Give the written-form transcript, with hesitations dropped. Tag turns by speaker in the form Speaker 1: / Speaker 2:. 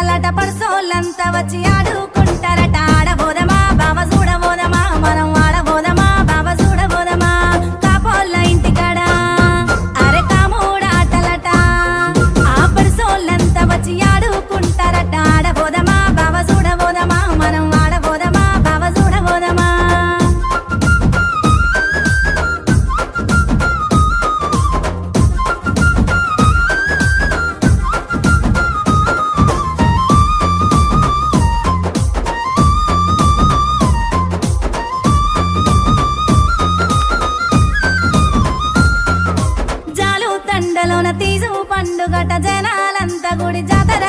Speaker 1: ఆటలట పర్సోళ్ళంతా వచ్చి ఆడుకుంటారట ఆడబోదమా బావ చూడబోదమా మనం ఆడబోదమా బావ చూడబోదమా కాపోళ్ళ ఇంటికాడ అరే కామూడాటలట ఆ పర్సోళ్ళంతా వచ్చి ఆడుకుంటారట ఆడబోదమా బావ చూడబోదమా మనం ఆడబోదమా బావ చూడబోదమా జాలు తండలోన తీజు పండుగట జనాలంతా గుడి జాతర